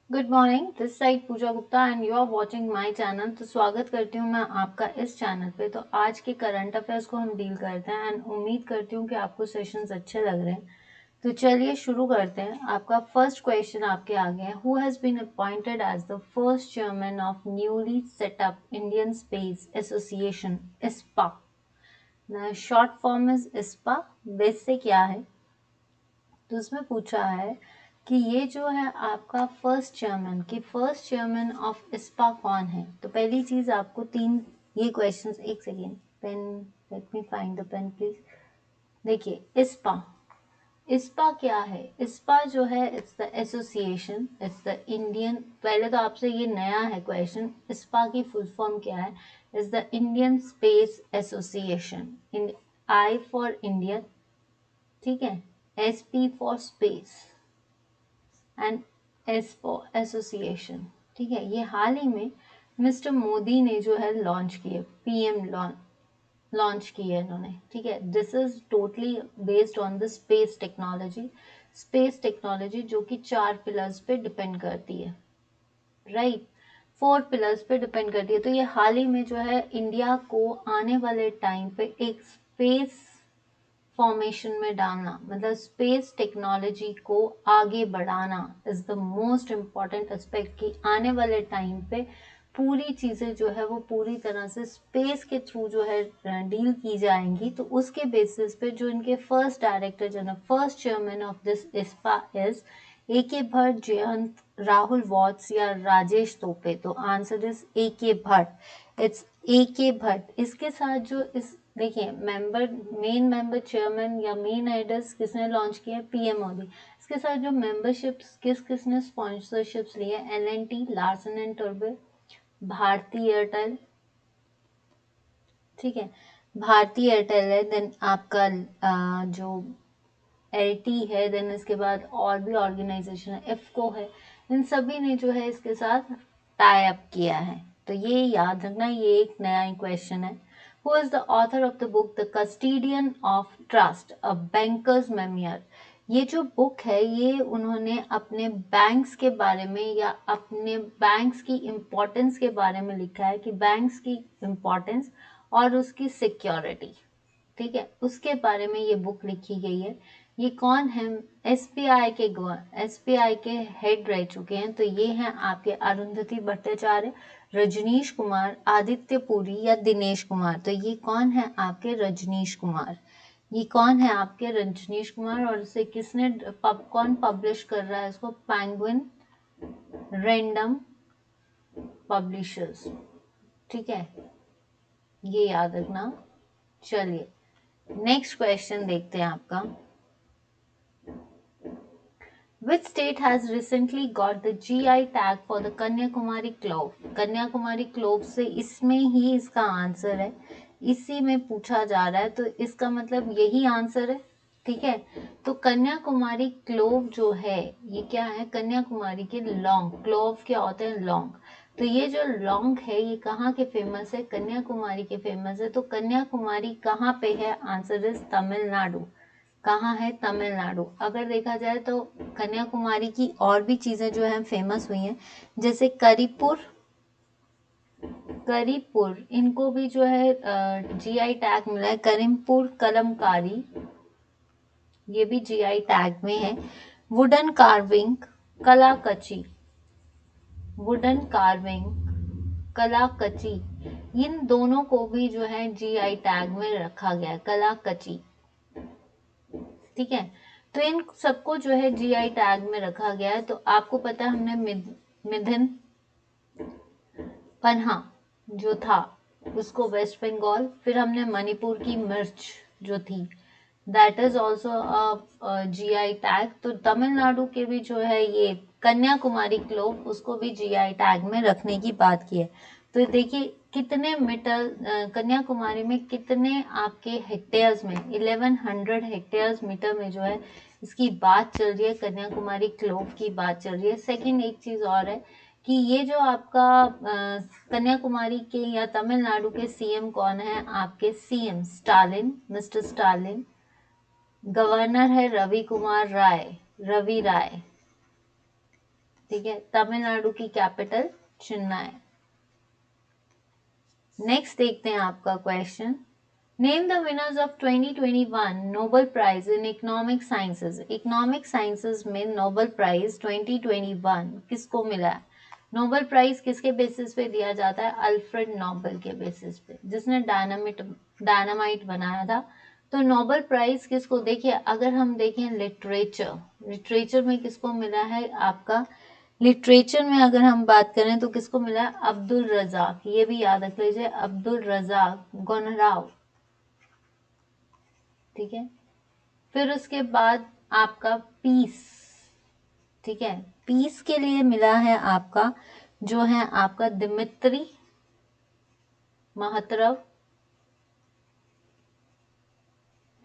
Good morning, this side Pooja Gupta and you are watching my channel. तो स्वागत करती हूँ मैं आपका इस चैनल पे। तो आज के करंट अफेयर्स को हम डील करते हैं एंड उम्मीद करती हूँ कि आपको सेशंस अच्छे लग रहे हैं। तो चलिए शुरू करते हैं। आपका फर्स्ट क्वेश्चन आपके आगे है। Who has been appointed as the first chairman of newly set up Indian space association ISPA? Short form is ISPA। Basic क्या है, तो उसमें पूछा है कि ये जो है आपका फर्स्ट चेयरमैन ऑफ ISPA कौन है। तो पहली चीज आपको तीन ये क्वेश्चंस, एक second, pen, let me find the pen please. देखिए ISPA, ISPA क्या है। ISPA जो है it's the association, it's the Indian, पहले तो आपसे ये नया है क्वेश्चन, ISPA की फुल फॉर्म क्या है। Is the Indian space association. In I for Indian, ठीक है, SP for space and S for association. ठीक है, ये हाल ही में मिस्टर मोदी ने जो है लॉन्च किए, PM लॉन्च की है इन्होंने। ठीक है, this is totally based on the space technology जो कि 4 पिलर्स पे डिपेंड करती है, राइट, 4 पिलर्स पे डिपेंड करती है। तो ये हाल ही में जो है इंडिया को आने वाले टाइम पे एक स्पेस फॉर्मेशन में डालना, मतलब स्पेस टेक्नोलॉजी को आगे बढ़ाना is the most important aspect. कि आने वाले टाइम पे पूरी चीजें जो है वो पूरी तरह से स्पेस के थ्रू जो है डील की जाएंगी। तो उसके बेसिस पे जो इनके first director general, first chairman of this ISPA is AK Bhatt, Jayant, Rahul Watts या राजेश तोपे। तो answer is AK Bhatt, it's AK Bhatt. इसके साथ जो इस देखिए मेन मेंबर चेयरमैन या मेन आइडल्स किसने लॉन्च किया, PM मोदी। इसके साथ जो मेंबरशिप्स किसने स्पॉन्सरशिप्स लिए, L&T, लार्सन एंड टर्बो, भारती एयरटेल, ठीक है, भारती एयरटेल है, देन आपका जो LT है, देन इसके बाद और भी ऑर्गेनाइजेशन है, IFCO है। इन सभी ने जो है इसके साथ टाई अप किया है। तो ये याद रखना, ये एक नया क्वेश्चन है। Who is the author of the book the custodian of trust, a bankers memoir. ये जो बुक है ये उन्होंने अपने बैंक्स के बारे में या अपने बैंक्स की इम्पोर्टेंस के बारे में लिखा है, कि बैंक्स की इम्पोर्टेंस और उसकी सिक्योरिटी, ठीक है, उसके बारे में ये बुक लिखी गई है। ये कौन है, SBI के हेड रह चुके हैं। तो ये हैं आपके अरुंधति भट्टाचार्य, रजनीश कुमार, आदित्य पुरी या दिनेश कुमार। तो ये कौन है आपके रजनीश कुमार, ये कौन है आपके रजनीश कुमार। और इसे किसने कौन पब्लिश कर रहा है इसको, पेंगुइन रैंडम पब्लिशर्स, ठीक है, ये याद रखना। चलिए नेक्स्ट क्वेश्चन देखते हैं आपका। Which state has recently got the GI tag for the Kanyakumari clove? Kanyakumari clove से, इसमें ही इसका आंसर है, इसी में पूछा जा रहा है, तो इसका मतलब यही आंसर है। ठीक है, तो कन्याकुमारी क्लोव जो है ये क्या है, कन्याकुमारी के लौंग, क्लोव क्या होते हैं, लौंग। तो ये जो लौंग है ये कहाँ के फेमस है, कन्याकुमारी के फेमस है। तो कन्याकुमारी कहाँ पे है, आंसर इज तमिलनाडु। कहाँ है, तमिलनाडु। अगर देखा जाए तो कन्याकुमारी की और भी चीजें जो है फेमस हुई हैं, जैसे करीपुर, इनको भी जो है GI टैग मिला है। करीमपुर कलमकारी, ये भी GI टैग में है। वुडन कार्विंग, कलाकची, वुडन कार्विंग, कलाकची, इन दोनों को भी जो है GI टैग में रखा गया है, कलाकची, ठीक है। तो इन सबको जो है GI टैग में रखा गया है। तो आपको पता है हमने मिथुन पन्हा जो था उसको वेस्ट बंगाल, फिर हमने मणिपुर की मिर्च जो थी that is also GI tag. तो तमिलनाडु के भी जो है ये कन्याकुमारी क्लोव, उसको भी GI टैग में रखने की बात की है। तो देखिए कितने मीटर, कन्याकुमारी में कितने आपके हेक्टेयर्स में, 1100 हेक्टेयर्स मीटर में जो है इसकी बात चल रही है, कन्याकुमारी क्लोव की बात चल रही है। सेकंड एक चीज और है कि ये जो आपका कन्याकुमारी के या तमिलनाडु के CM कौन है, आपके CM Stalin, mister Stalin. Governor है रवि कुमार राय, रवि राय, ठीक है, तमिलनाडु की कैपिटल चेन्नई। नेक्स्ट देखते हैं आपका question, name the winners of 2021 Nobel prize in economic sciences. Economic sciences में नोबेल प्राइज 2021 किसको मिला है? नोबेल प्राइज किसके बेसिस पे दिया जाता है? अल्फ्रेड नोबेल के बेसिस पे, जिसने डायनामाइट बनाया था। तो नोबेल प्राइज किसको, देखिए अगर हम देखें लिटरेचर में किसको मिला है आपका? लिटरेचर में अगर हम बात करें तो किसको मिला है? अब्दुल रजाक। ये भी याद रख लीजिए, अब्दुल रजाक गोनराव। ठीक है, फिर उसके बाद आपका पीस। ठीक है, पीस के लिए मिला है आपका जो है आपका दिमित्री महतरव।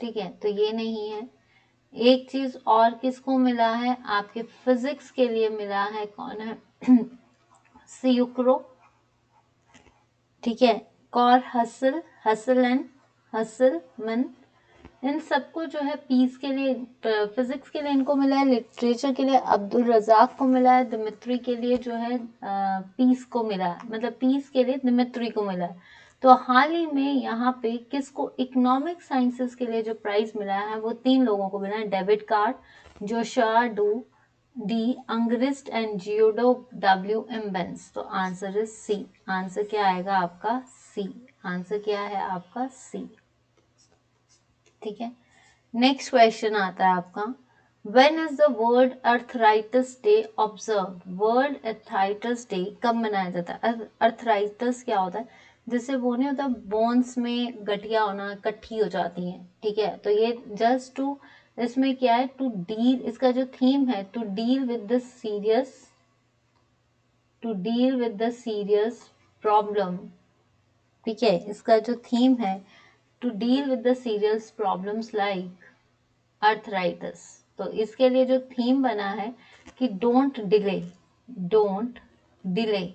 ठीक है, तो ये नहीं है। एक चीज और किसको मिला है? आपके फिजिक्स के लिए मिला है, कौन है? सियुक्रो। ठीक है, कॉर हसल एंड हसलमन। इन सबको जो है पीस के लिए, फिजिक्स के लिए इनको मिला है, लिटरेचर के लिए अब्दुल रजाक को मिला है, दिमित्री के लिए जो है पीस को मिला है, मतलब पीस के लिए दिमित्री को मिला है। तो हाल ही में यहाँ पे किसको इकोनॉमिक साइंसेस के लिए जो प्राइज मिला है वो 3 लोगों को मिला है, David Card, Joshua D Angrist and Guido W Imbens. तो आंसर इज सी। आंसर क्या आएगा आपका? सी। आंसर क्या है आपका? सी। ठीक है, नेक्स्ट क्वेश्चन आता है आपका, when is the world arthritis day observe. World arthritis day कब मनाया जाता है? अर्थराइटिस क्या होता है? जैसे वो नहीं होता, बोन्स में गठिया होना, इकट्ठी हो जाती हैं। ठीक है, तो ये जस्ट टू, इसमें क्या है, टू डील, इसका जो थीम है to deal with the serious problem. ठीक है, इसका जो थीम है to deal with the serious problems like arthritis. तो इसके लिए जो थीम बना है कि don't delay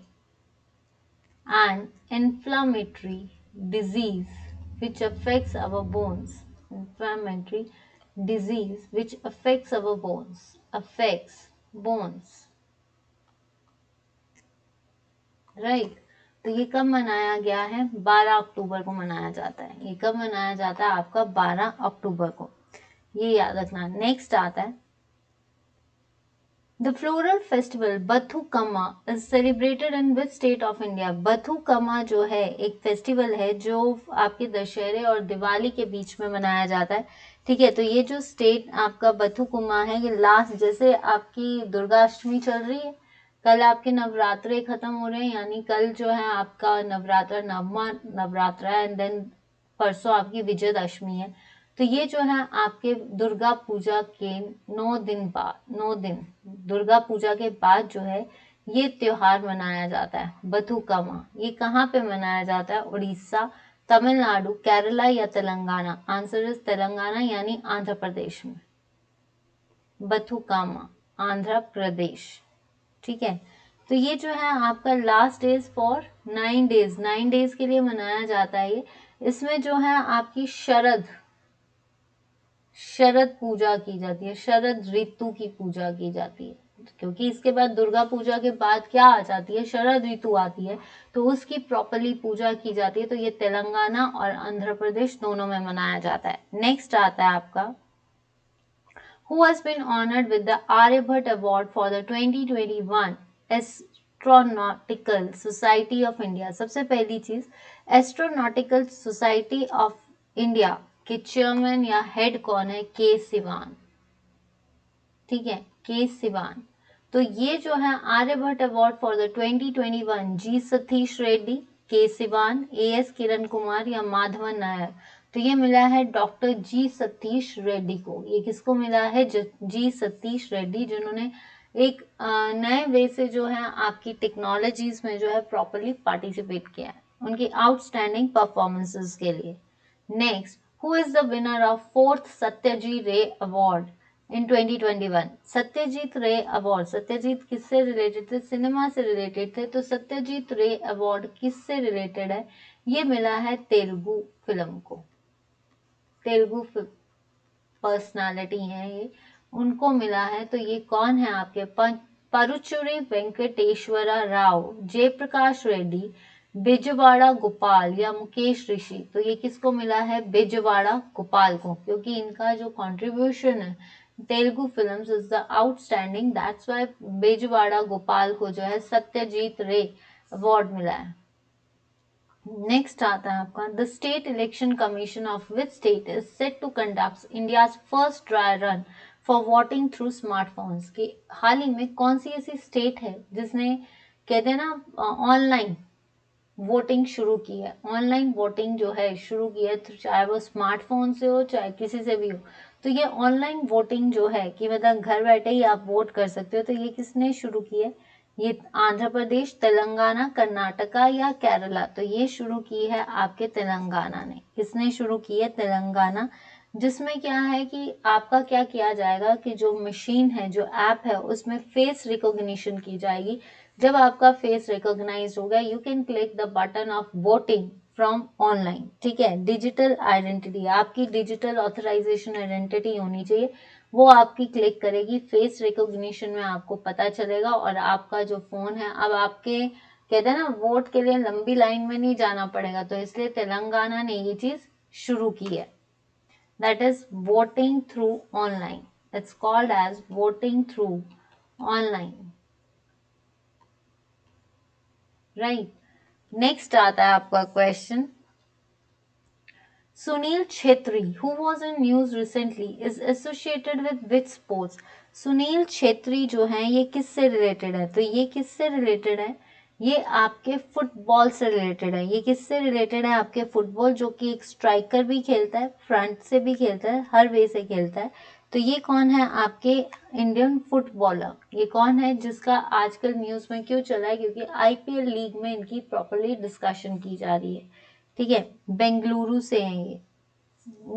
an inflammatory disease which affects our bones. Inflammatory disease which affects our bones. Right, तो ये कब मनाया गया है? 12 अक्टूबर को मनाया जाता है। ये कब मनाया जाता है आपका? 12 अक्टूबर को, ये याद रखना। नेक्स्ट आता है, the floral festival Bathukamma is celebrated in which state of India. Bathukamma जो है एक फेस्टिवल है जो आपके दशहरे और दिवाली के बीच में मनाया जाता है। ठीक है, तो ये जो स्टेट आपका बथुकम्मा है, ये लास्ट, जैसे आपकी दुर्गाष्टमी चल रही है, कल आपके नवरात्रे खत्म हो रहे हैं, यानी कल जो है आपका नवरात्र, नवमा नवरात्र है, एंड देन परसों आपकी विजयदशमी है। तो ये जो है आपके दुर्गा पूजा के 9 दिन दुर्गा पूजा के बाद जो है ये त्योहार मनाया जाता है, बथुकम्मा। ये कहाँ पे मनाया जाता है? उड़ीसा, तमिलनाडु, केरला या तेलंगाना। आंसर इज तेलंगाना, यानी आंध्र प्रदेश में। बथुकम्मा आंध्र प्रदेश। ठीक है, तो ये जो है आपका लास्ट डेज फॉर 9 डेज के लिए मनाया जाता है ये। इसमें जो है आपकी शरद पूजा की जाती है, शरद ऋतु की पूजा की जाती है, क्योंकि इसके बाद दुर्गा पूजा के बाद क्या आ जाती है? शरद ऋतु आती है, तो उसकी प्रॉपरली पूजा की जाती है। तो ये तेलंगाना और आंध्र प्रदेश दोनों में मनाया जाता है। नेक्स्ट आता है आपका, who has been honored with the Aryabhat Award for the 2021 astronautical society of India. सबसे पहली चीज, एस्ट्रोनॉटिकल सोसाइटी ऑफ इंडिया के चेयरमैन या हेड कौन है? के सिवान। ठीक है, के सिवान। तो ये जो है आर्यभट्ट अवार्ड फॉर द 2021, जी सतीश रेड्डी, के सिवान, एएस किरण कुमार या माधवन नायर। तो ये मिला है डॉक्टर जी सतीश रेड्डी को। ये किसको मिला है? जी सतीश रेड्डी, जिन्होंने एक नए वे से जो है आपकी टेक्नोलॉजीज में जो है प्रॉपरली पार्टिसिपेट किया है, उनकी आउटस्टैंडिंग परफॉर्मेंसेस के लिए। Next, who is the winner of 4th Satyajit रे अवार्ड इन 2021? सत्यजीत रे अवार्ड, सत्यजीत किससे रिलेटेड थे? सिनेमा से रिलेटेड थे। तो सत्यजीत रे अवार्ड किससे रिलेटेड है? ये मिला है तेलुगु फिल्म को। तेलुगु पर्सनालिटी है ये, उनको मिला है। तो ये कौन है आपके? परुचुरी वेंकटेश्वरा राव, जयप्रकाश रेड्डी, बिजवाड़ा गोपाल या मुकेश ऋषि। तो ये किसको मिला है? बिजवाड़ा गोपाल को, क्योंकि इनका जो कंट्रीब्यूशन है Telugu films is the outstanding, that's why Bijwada Gopal को जो है सत्यजीत रे अवार्ड मिला है। नेक्स्ट आता है आपका, the state election commission of which state is set to conduct India's first dry run for voting through smartphones. की हाल ही में कौन सी ऐसी स्टेट है जिसने, कहते हैं ना, ऑनलाइन वोटिंग शुरू की है, ऑनलाइन वोटिंग जो है शुरू की है, तो चाहे वो स्मार्टफोन से हो चाहे किसी से भी हो। तो ये ऑनलाइन वोटिंग जो है कि मतलब घर बैठे ही आप वोट कर सकते हो, तो ये किसने शुरू की है? ये आंध्र प्रदेश, तेलंगाना, कर्नाटका या केरला। तो ये शुरू की है आपके तेलंगाना ने। किसने शुरू की है? तेलंगाना। जिसमें क्या है कि आपका क्या किया जाएगा कि जो मशीन है, जो ऐप है, उसमें फेस रिकॉग्निशन की जाएगी। जब आपका फेस रिकॉग्नाइज होगा, you can click the button of voting from online. ठीक है, डिजिटल आइडेंटिटी, आपकी डिजिटल ऑथराइजेशन आइडेंटिटी होनी चाहिए, वो आपकी क्लिक करेगी। फेस रिकॉग्निशन में आपको पता चलेगा और आपका जो फोन है, अब आपके, कहते हैं ना, वोट के लिए लंबी लाइन में नहीं जाना पड़ेगा। तो इसलिए तेलंगाना ने ये चीज शुरू की है, that is voting through online. It's called as voting through online, right. Next आता है आपका question, Sunil Chhetri who was in news recently is associated with which sports। Sunil Chhetri जो है ये किससे रिलेटेड है? तो ये किससे रिलेटेड है? ये आपके फुटबॉल से रिलेटेड है। ये किससे रिलेटेड है? आपके फुटबॉल, जो कि एक स्ट्राइकर भी खेलता है, फ्रंट से भी खेलता है, हर वे से खेलता है। तो ये कौन है? आपके इंडियन फुटबॉलर। ये कौन है जिसका आजकल न्यूज में क्यों चला है? क्योंकि आईपीएल लीग में इनकी प्रॉपरली डिस्कशन की जा रही है। ठीक है, बेंगलुरु से हैं ये।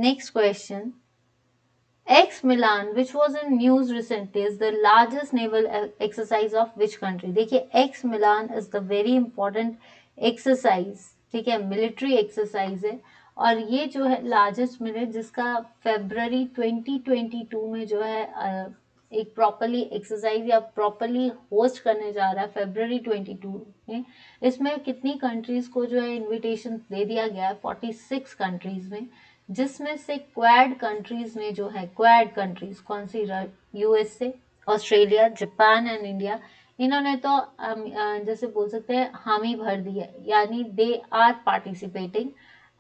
Next question, ex Milan which was in news recently is the largest naval exercise of which country. देखिए, ex Milan is the very important exercise, ठीक है, मिलिट्री एक्सरसाइज है, और ये जो है लार्जेस्ट मिले, जिसका फेब्रवरी 2022 में जो है एक प्रॉपरली एक्सरसाइज या प्रॉपरली होस्ट करने जा रहा है फेब्रवरी 22 में। इसमें कितनी कंट्रीज को जो है इनविटेशन दे दिया गया है? 46 कंट्रीज में, जिसमें से क्वाड कंट्रीज ने जो है, क्वाड कंट्रीज कौन सी? USA, Australia, Japan and India. इन्होंने तो जैसे बोल सकते हैं हामी भर दी है, यानी दे आर पार्टिसिपेटिंग।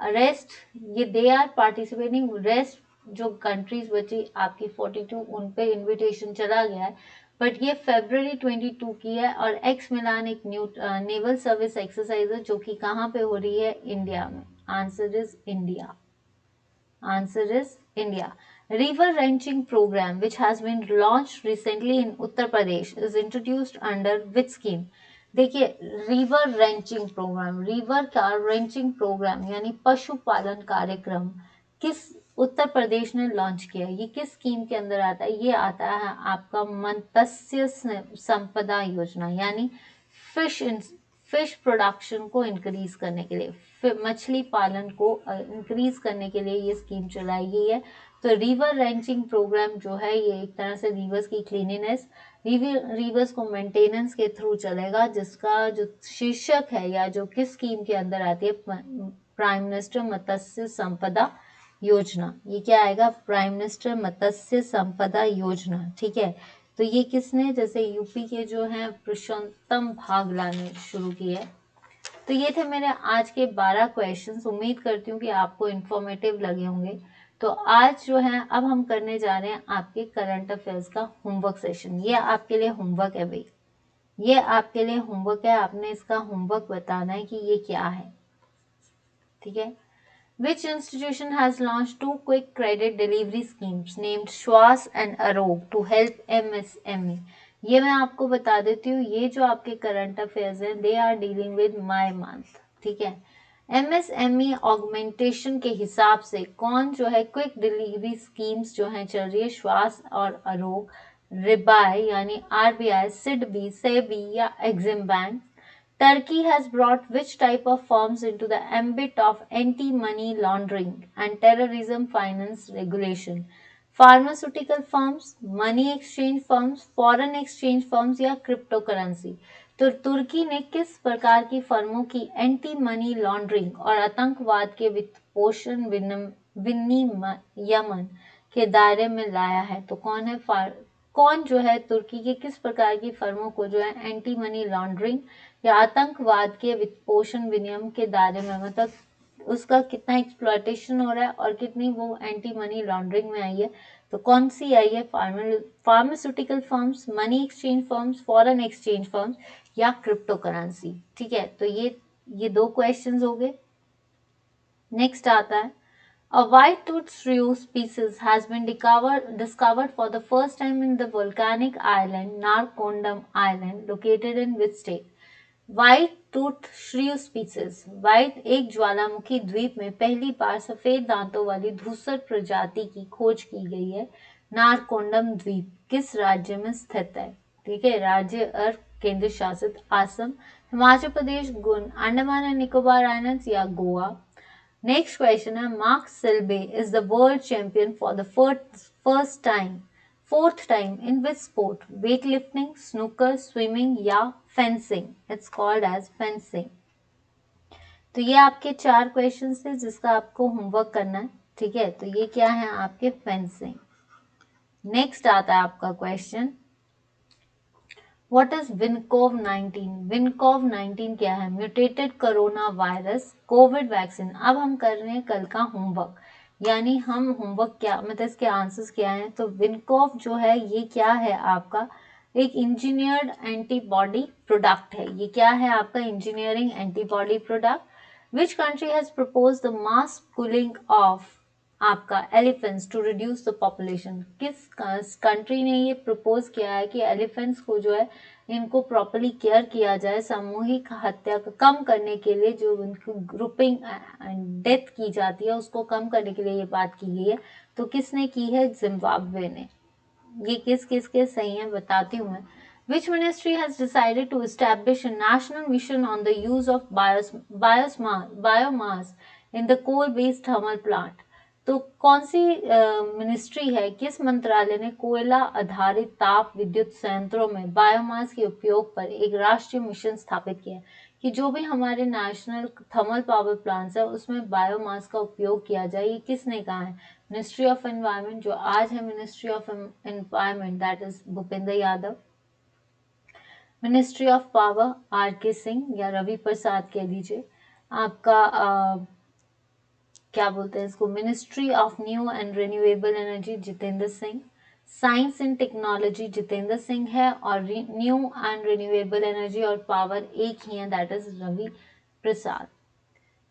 रेस्ट, ये दे आर पार्टिसिपेटिंग, रेस्ट जो कंट्रीज बची आपकी 42, उन पे इनविटेशन चला गया है। बट ये फेब्रवरी 22 की है, और एक्स मिलान एक न्यू नेवल सर्विस एक्सरसाइज है, जो कि कहाँ पे हो रही है? इंडिया में। Answer is India, answer is India. River ranching programme which has been launched recently in Uttar Pradesh is introduced under which scheme। देखिए, रिवर रेंचिंग प्रोग्राम, रिवर का रेंचिंग प्रोग्राम यानी पशुपालन कार्यक्रम किस उत्तर प्रदेश ने लॉन्च किया? ये किस स्कीम के अंदर आता है? ये आता है आपका मत्स्य संपदा योजना, यानी फिश फिश प्रोडक्शन को इंक्रीज करने के लिए, मछली पालन को इंक्रीज करने के लिए ये स्कीम चलाई गई है। तो रिवर रेंचिंग प्रोग्राम जो है, ये एक तरह से रिवर्स की क्लीनिनेस, रिवर्स को मेंटेनेंस के थ्रू चलेगा, जिसका जो शीर्षक है या जो किस स्कीम के अंदर आती है? प्राइम मिनिस्टर मत्स्य संपदा योजना। ये क्या आएगा? प्राइम मिनिस्टर मत्स्य संपदा योजना। ठीक है, तो ये किसने, जैसे यूपी के जो हैं पुरुषोत्तम भागला ने शुरू की है। तो ये थे मेरे आज के 12 क्वेश्चंस। उम्मीद करती हूँ कि आपको इन्फॉर्मेटिव लगे होंगे। तो आज जो है, अब हम करने जा रहे हैं आपके करंट अफेयर्स का होमवर्क सेशन। ये आपके लिए होमवर्क है भाई, ये आपके लिए होमवर्क है। आपने इसका होमवर्क बताना है कि ये क्या है। ठीक है, Which institution has launched two quick credit delivery schemes named श्वास and आरोग to help MSME? ये मैं आपको बता देती हूँ, ये जो आपके करंट अफेयर्स हैं, they are dealing with my month. ठीक है, MSME ऑगमेंटेशन के हिसाब से कौन जो है क्विक डिलीवरी स्कीम्स जो है चल रही है? श्वास और आरोग, रिबाय यानी RBI, सिडबी, सेबी या EXIM bank. Turkey has brought which type of firms into the ambit of anti-money laundering and terrorism finance regulation? Pharmaceutical firms, money exchange firms, foreign exchange firms या क्रिप्टो करेंसी। तो तुर्की ने किस प्रकार की फर्मों की एंटी मनी लॉन्ड्रिंग और आतंकवाद के वित्त पोषण विनियमन के दायरे में लाया है? तो कौन जो है तुर्की के किस प्रकार की फर्मों को जो है एंटी मनी लॉन्ड्रिंग या आतंकवाद के वित्त पोषण विनियम के दायरे में, मतलब उसका कितना एक्सप्लॉयटेशन हो रहा है और कितनी वो एंटी मनी लॉन्ड्रिंग में आई है? तो कौन सी आई है? Pharmaceutical firms, money exchange firms, foreign exchange firms या क्रिप्टो करेंसी। ठीक है, तो ये दो क्वेश्चंस हो गए। नेक्स्ट आता है, a white-toothed shrew species has been discovered for the first time in the volcanic island Narcondam Island, located in which state? White tooth shrew species, white एक ज्वालामुखी द्वीप में पहली बार सफेद दांतों वाली धूसर प्रजाति की खोज की गई है। नारकोंडम द्वीप किस राज्य में स्थित है? ठीक है, राज्य और केंद्र शासित आसम, हिमाचल प्रदेश, अंडमान एंड निकोबार आइलैंड्स या गोवा। नेक्स्ट क्वेश्चन है, Mark Selby is the world champion for the fourth time in which sport? weightlifting, snooker, swimming या fencing? It's called as fencing. तो ये आपके 4 क्वेश्चन थे जिसका आपको होमवर्क करना है। ठीक है, तो ये क्या है आपके फेंसिंग। नेक्स्ट आता है आपका क्वेश्चन, व्हाट इज विनकोव 19? विनकोव 19 क्या है? Mutated corona virus Covid vaccine. अब हम कर रहे हैं कल का होमवर्क, यानी हम होमवर्क क्या मतलब इसके आंसर्स क्या हैं। तो विनकोव जो है ये क्या है आपका? एक इंजीनियर्ड एंटीबॉडी प्रोडक्ट है। ये क्या है आपका? Engineering antibody product. Which country has propose the mass culling of आपका elephants to reduce the population? किस कंट्री ने ये प्रपोज किया है कि एलिफेंट्स को जो है इनको प्रॉपर्ली केयर किया जाए, सामूहिक हत्या को कम करने के लिए, जो उनकी ग्रुपिंग डेथ की जाती है उसको कम करने के लिए ये बात की गई है। तो किसने की है? जिम्बाब्वे ने। ये किस सही है बताती हूँ मैं। Which ministry has decided to establish a national mission on the use of biomass in the coal-based thermal plant? तो कौन सी मिनिस्ट्री है, किस मंत्रालय ने कोयला आधारित ताप विद्युत संयंत्रों में बायोमास के उपयोग पर एक राष्ट्रीय मिशन स्थापित किया कि जो भी हमारे नेशनल थर्मल पावर प्लांट्स है उसमें बायोमास का उपयोग किया जाए? ये किसने कहा है? मिनिस्ट्री ऑफ एनवायरमेंट, जो आज है ministry of environment, that is Bhupender Yadav. Ministry of power R K Singh या रवि प्रसाद कह दीजिए। आपका क्या बोलते हैं इसको? Ministry of new and renewable energy Jitendra Singh. Science and technology Jitendra Singh है, और न्यू एंड रिन्यूएबल एनर्जी और पावर एक ही है, that is Ravi Prasad.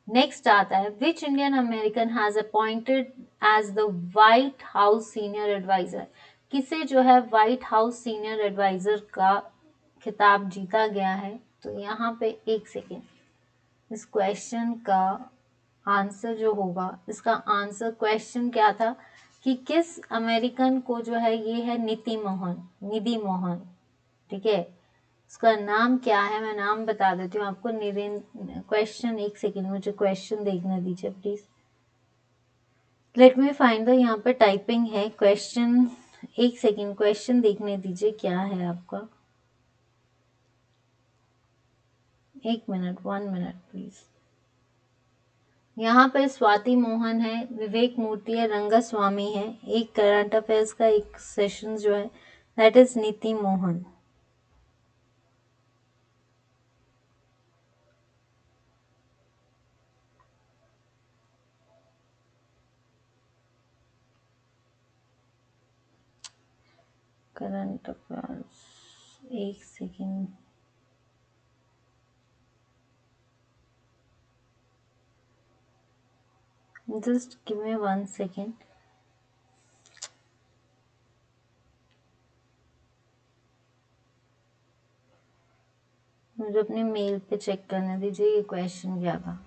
Next आता है, which Indian American has appointed as the White House senior adviser? किसे जो है व्हाइट हाउस सीनियर एडवाइजर का खिताब जीता गया है? तो यहाँ पे एक सेकेंड, इस क्वेश्चन का आंसर जो होगा, इसका आंसर क्वेश्चन क्या था कि किस अमेरिकन को जो है ये है निधि मोहन। ठीक है, उसका नाम क्या है? मैं नाम बता देती हूँ आपको। क्वेश्चन एक सेकेंड, मुझे क्वेश्चन देखने दीजिए please. Late me find the, यहाँ पे टाइपिंग है क्वेश्चन, एक सेकेंड क्वेश्चन देखने दीजिए क्या है आपका। एक मिनट, 1 मिनट प्लीज। यहाँ पे स्वाति मोहन है, विवेक मूर्ति है, रंगास्वामी है। एक करंट अफेयर्स का एक सेशन जो है दैट इज नीति मोहन। करंट अफेयर्स, एक second, just give me 1 second. मुझे अपने मेल पे चेक करने दीजिए ये क्वेश्चन क्या था।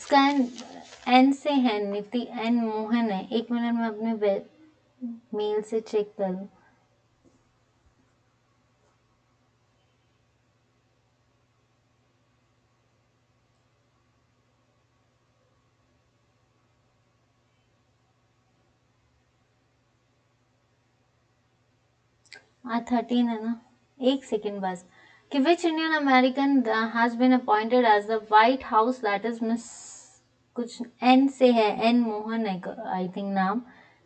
इसका एन से है, नीति एन मोहन है। एक मिनट में अपने मेल से चेक करूं। 13 है ना, एक सेकेंड बस, कि which Indian American has been appointed as the White House, that is miss, कुछ एन से है, एन मोहन है आई थिंक नाम,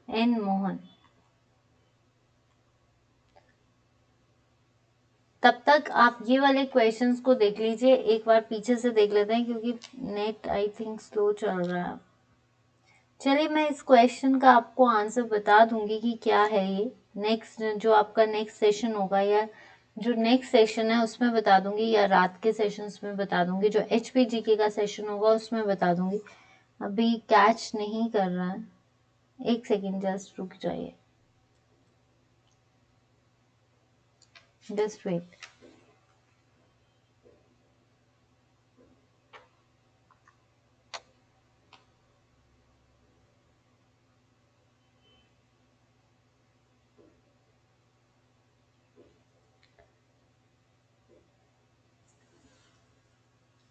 एन मोहन। तब तक आप ये वाले क्वेश्चंस को देख लीजिए, एक बार पीछे से देख लेते हैं क्योंकि नेट आई थिंक स्लो चल रहा है। चलिए मैं इस क्वेश्चन का आपको आंसर बता दूंगी कि क्या है ये। नेक्स्ट जो आपका नेक्स्ट सेशन होगा या जो नेक्स्ट सेशन है उसमें बता दूंगी, या रात के सेशंस में बता दूंगी, जो HPGK का सेशन होगा उसमें बता दूंगी। अभी कैच नहीं कर रहा है, एक सेकेंड जस्ट रुक जाइए, जस्ट वेट।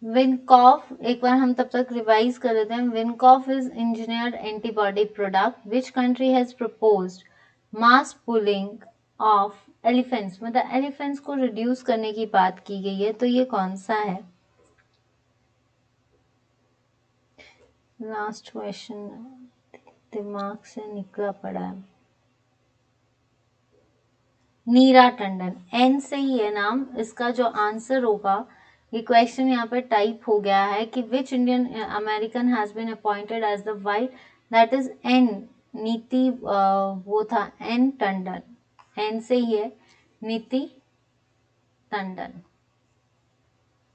विनकॉफ, एक बार हम तब तक रिवाइज कर लेते हैं। विनकॉफ is engineered antibody product which country has proposed mass pulling of elephants, मतलब एलिफेंट्स को रिड्यूस करने की बात की गई है, तो ये कौन सा है? लास्ट क्वेश्चन दिमाग से निकला पड़ा है। नीरा टंडन, एन से ही है नाम, इसका जो आंसर होगा, ये क्वेश्चन यहाँ पे टाइप हो गया है कि which Indian American has been appointed as the white, that is N Niti, वो था एन टंडन, एन से ही है, नीति टंडन,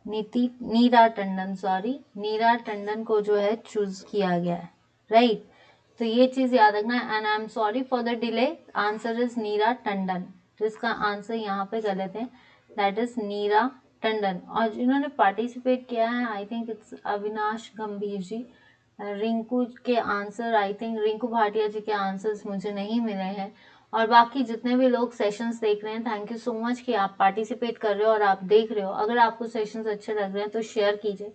नीति नीरा टंडन, सॉरी नीरा टंडन को जो है चूज किया गया है, राइट। तो ये चीज याद रखना है। And I am sorry for the delay, answer is Neera Tandon, तो इसका आंसर यहाँ पे कर लेते हैं, दैट इज नीरा टंडन। और जिन्होंने पार्टिसिपेट किया है आई थिंक इट्स अविनाश गंभीर जी, रिंकू के answer, I think Rinku Bhatia ji के आंसर्स मुझे नहीं मिले हैं। और बाकी जितने भी लोग सेशंस देख रहे हैं, थैंक यू सो मच कि आप पार्टिसिपेट कर रहे हो और आप देख रहे हो। अगर आपको सेशंस अच्छे लग रहे हैं तो शेयर कीजिए,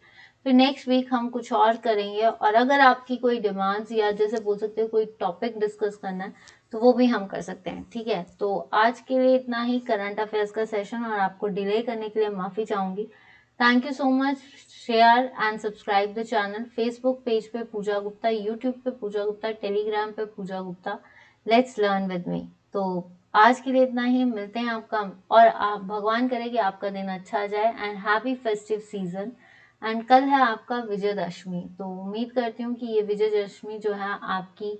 फिर नेक्स्ट वीक हम कुछ और करेंगे। और अगर आपकी कोई डिमांड्स या जैसे बोल सकते हो कोई टॉपिक डिस्कस करना है तो वो भी हम कर सकते हैं, ठीक है। तो आज के लिए इतना ही करंट अफेयर्स का सेशन, और आपको डिले करने के लिए माफी चाहूंगी। Thank you so much. Share and subscribe the channel. Facebook page पे पूजा गुप्ता, यूट्यूब पे पूजा गुप्ता, टेलीग्राम पे Pooja Gupta, let's learn with me. तो आज के लिए इतना ही, मिलते हैं आपका, और आप भगवान करे कि आपका दिन अच्छा जाए, and happy festive season. And कल है आपका विजयदशमी, तो उम्मीद करती हूँ कि ये विजयदशमी जो है आपकी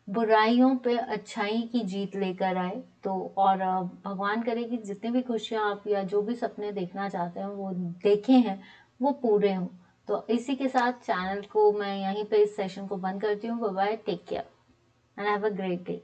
बुराइयों पे अच्छाई की जीत लेकर आए। तो और भगवान करे कि जितनी भी खुशियां आप या जो भी सपने देखना चाहते हैं वो देखे हैं, वो पूरे हों। तो इसी के साथ चैनल को मैं यहीं पे इस सेशन को बंद करती हूँ। Bye bye, take care and have a great day.